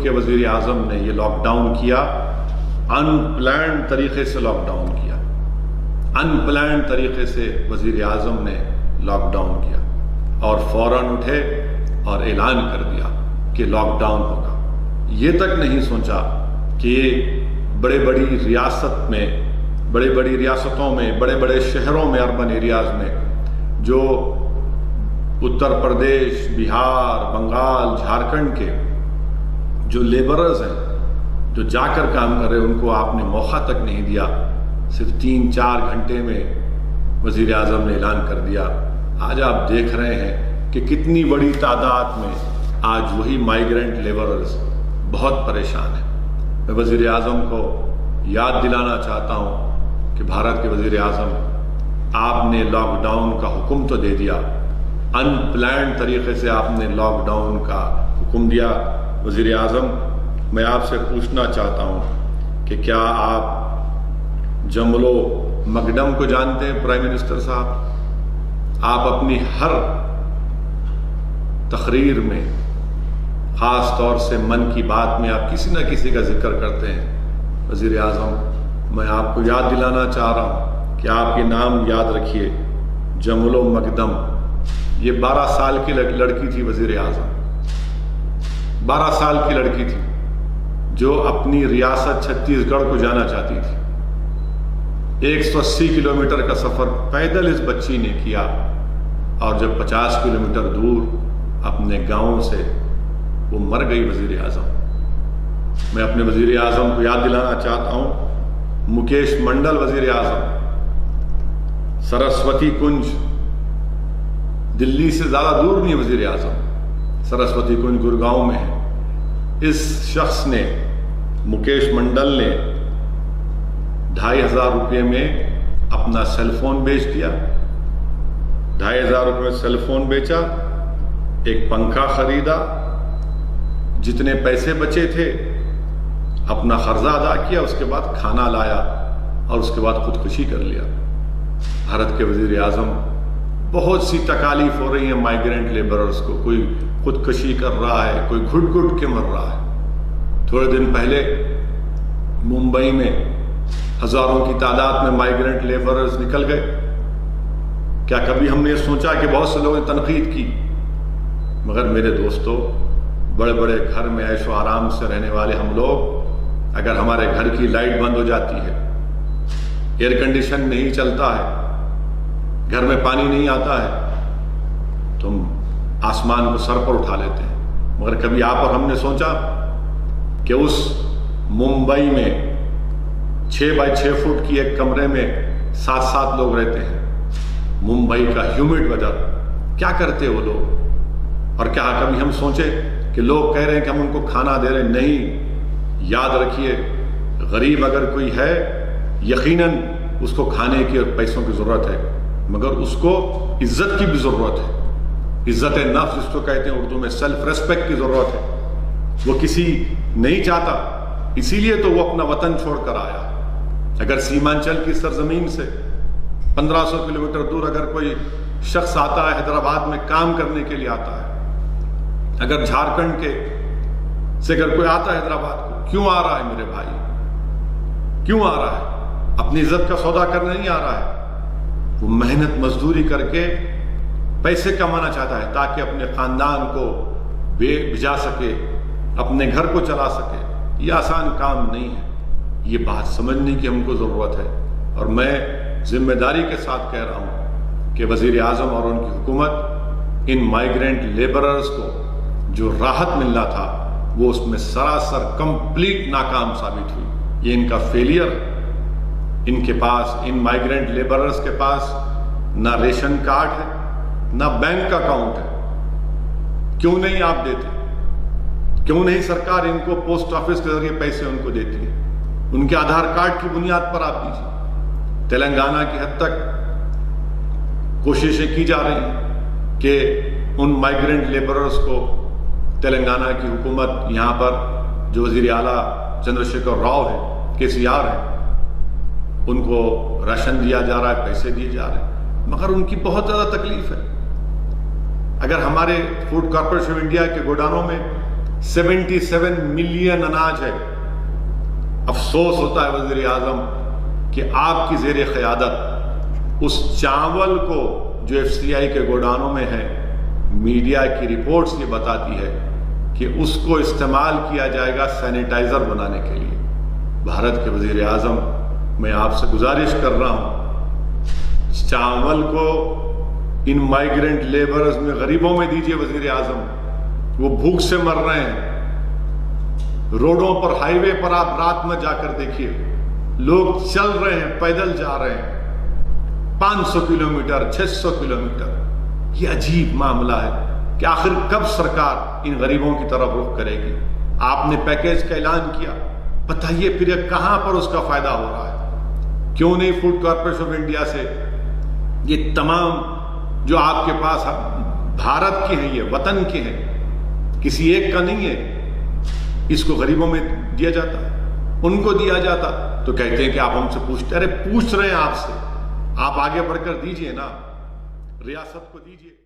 کے وزیر اعظم نے یہ لاک ڈاؤن کیا، ان پلانڈ طریقے سے لاک ڈاؤن کیا، ان پلانڈ طریقے سے وزیر اعظم نے لاک ڈاؤن کیا اور فوراً اٹھے اور اعلان کر دیا کہ لاک ڈاؤن ہوگا۔ یہ تک نہیں سوچا کہ بڑے بڑی ریاستوں میں، بڑے بڑے شہروں میں، اربن ایریاز میں جو اتر پردیش، بہار، بنگال، جھارکھنڈ کے جو لیبررز ہیں، جو جا کر کام کر رہے ہیں، ان کو آپ نے موقع تک نہیں دیا۔ صرف 3-4 گھنٹے میں وزیر اعظم نے اعلان کر دیا۔ آج آپ دیکھ رہے ہیں کہ کتنی بڑی تعداد میں آج وہی مائیگرنٹ لیبررز بہت پریشان ہیں۔ میں وزیر اعظم کو یاد دلانا چاہتا ہوں کہ بھارت کے وزیر اعظم، آپ نے لاک ڈاؤن کا حکم تو دے دیا، ان پلانڈ طریقے سے آپ نے لاک ڈاؤن کا حکم دیا۔ وزیر اعظم، میں آپ سے پوچھنا چاہتا ہوں کہ کیا آپ جملو مگڈم کو جانتے ہیں؟ پرائم منسٹر صاحب، آپ اپنی ہر تقریر میں، خاص طور سے من کی بات میں، آپ کسی نہ کسی کا ذکر کرتے ہیں۔ وزیر اعظم، میں آپ کو یاد دلانا چاہ رہا ہوں کہ آپ یہ نام یاد رکھیے، جملو مگدم۔ یہ 12 سال کی لڑکی تھی وزیر اعظم، 12 سال کی لڑکی تھی جو اپنی ریاست چھتیس گڑھ کو جانا چاہتی تھی۔ 180 کلومیٹر کا سفر پیدل اس بچی نے کیا، اور جب 50 کلومیٹر دور اپنے گاؤں سے وہ مر گئی وزیر اعظم۔ میں اپنے وزیر اعظم کو یاد دلانا چاہتا ہوں، مکیش منڈل وزیر اعظم، سرسوتی کنج دلی سے زیادہ دور نہیں وزیر اعظم، سرسوتی کنج گڑگاؤں میں ہے۔ اس شخص نے، مکیش منڈل نے 2,500 روپے میں اپنا سیل فون بیچ دیا، 2,500 روپے میں سیل فون بیچا، ایک پنکھا خریدا، جتنے پیسے بچے تھے اپنا قرضہ ادا کیا، اس کے بعد کھانا لایا اور اس کے بعد خودکشی کر لیا۔ بھارت کے وزیر اعظم، بہت سی تکالیف ہو رہی ہیں مائیگرنٹ لیبررز کو، کوئی خودکشی کر رہا ہے، کوئی گھٹ گھٹ کے مر رہا ہے۔ تھوڑے دن پہلے ممبئی میں ہزاروں کی تعداد میں مائیگرنٹ لیبررز نکل گئے۔ کیا کبھی ہم نے یہ سوچا کہ بہت سے لوگوں نے تنقید کی، مگر میرے دوستو، بڑے بڑے گھر میں عیش و آرام سے رہنے والے ہم لوگ، اگر ہمارے گھر کی لائٹ بند ہو جاتی ہے، ایئر کنڈیشن نہیں چلتا ہے، گھر میں پانی نہیں آتا ہے، تو ہم آسمان کو سر پر اٹھا لیتے ہیں۔ مگر کبھی آپ اور ہم نے سوچا کہ اس ممبئی میں 6 بائی 6 فٹ کی ایک کمرے میں 7 لوگ رہتے ہیں، ممبئی کا ہیومڈ ویدر، کیا کرتے وہ لوگ؟ اور کیا کبھی ہم سوچے کہ لوگ کہہ رہے ہیں کہ ہم ان کو کھانا دے رہے ہیں؟ نہیں، یاد رکھیے، غریب اگر کوئی ہے، یقیناً اس کو کھانے کی اور پیسوں کی ضرورت ہے، مگر اس کو عزت کی بھی ضرورت ہے، عزت نفس جس کو کہتے ہیں اردو میں، سیلف ریسپیکٹ کی ضرورت ہے۔ وہ کسی نہیں چاہتا، اسی لیے تو وہ اپنا وطن چھوڑ کر آیا۔ اگر سیمانچل کی سرزمین سے 1500 کلومیٹر دور اگر کوئی شخص آتا ہے، حیدرآباد میں کام کرنے کے لیے آتا ہے، اگر جھارکھنڈ کے سے اگر کوئی آتا ہے حیدرآباد کو، کیوں آ رہا ہے میرے بھائی؟ کیوں آ رہا ہے؟ اپنی عزت کا سودا کرنے نہیں آ رہا ہے، وہ محنت مزدوری کر کے پیسے کمانا چاہتا ہے تاکہ اپنے خاندان کو بھیجا سکے، اپنے گھر کو چلا سکے۔ یہ آسان کام نہیں ہے، یہ بات سمجھنے کی ہم کو ضرورت ہے۔ اور میں ذمہ داری کے ساتھ کہہ رہا ہوں کہ وزیر اعظم اور ان کی حکومت ان مائیگرنٹ لیبررز کو جو راحت ملنا تھا، وہ اس میں سراسر کمپلیٹ ناکام ثابت ہوئی۔ یہ ان کا فیلئر، ان کے پاس، ان مائیگرنٹ لیبررز کے پاس نہ ریشن کارڈ ہے، نہ بینک اکاؤنٹ ہے۔ کیوں نہیں آپ دیتے؟ کیوں نہیں سرکار ان کو پوسٹ آفس کے ذریعے پیسے ان کو دیتی ہے؟ ان کے آدھار کارڈ کی بنیاد پر آپ دیجیے۔ تلنگانہ کی حد تک کوششیں کی جا رہی ہیں کہ ان مائیگرنٹ لیبررز کو تلنگانہ کی حکومت، یہاں پر جو وزیر اعلیٰ چندر شیکھر راؤ ہے، KCR ہے، ان کو راشن دیا جا رہا ہے، پیسے دیے جا رہے ہیں، مگر ان کی بہت زیادہ تکلیف ہے۔ اگر ہمارے فوڈ کارپوریشن آف انڈیا کے گوداموں میں 77 ملین اناج ہے۔ افسوس ہوتا ہے وزیر اعظم کہ آپ کی زیر قیادت اس چاول کو جو FCI کے گودانوں میں ہے، میڈیا کی رپورٹس یہ بتاتی ہے کہ اس کو استعمال کیا جائے گا سینیٹائزر بنانے کے لیے۔ بھارت کے وزیر اعظم، میں آپ سے گزارش کر رہا ہوں، چاول کو ان مائیگرنٹ لیبرز میں، غریبوں میں دیجئے وزیر اعظم، وہ بھوک سے مر رہے ہیں۔ روڈوں پر، ہائی وے پر آپ رات میں جا کر دیکھیے، لوگ چل رہے ہیں، پیدل جا رہے ہیں 500 کلومیٹر 600 کلومیٹر۔ یہ عجیب معاملہ ہے کہ آخر کب سرکار ان غریبوں کی طرف رخ کرے گی؟ آپ نے پیکیج کا اعلان کیا، بتائیے پھر یہ کہاں پر اس کا فائدہ ہو رہا ہے؟ کیوں نہیں فوڈ کارپوریشن آف انڈیا سے یہ تمام جو آپ کے پاس بھارت کے ہیں، یہ وطن کے ہیں، کسی ایک کا نہیں ہے، اس کو غریبوں میں دیا جاتا، ان کو دیا جاتا؟ تو کہتے ہیں کہ آپ ہم سے پوچھتے، ارے پوچھ رہے ہیں آپ سے، آپ آگے بڑھ کر دیجئے نا، ریاست کو دیجئے۔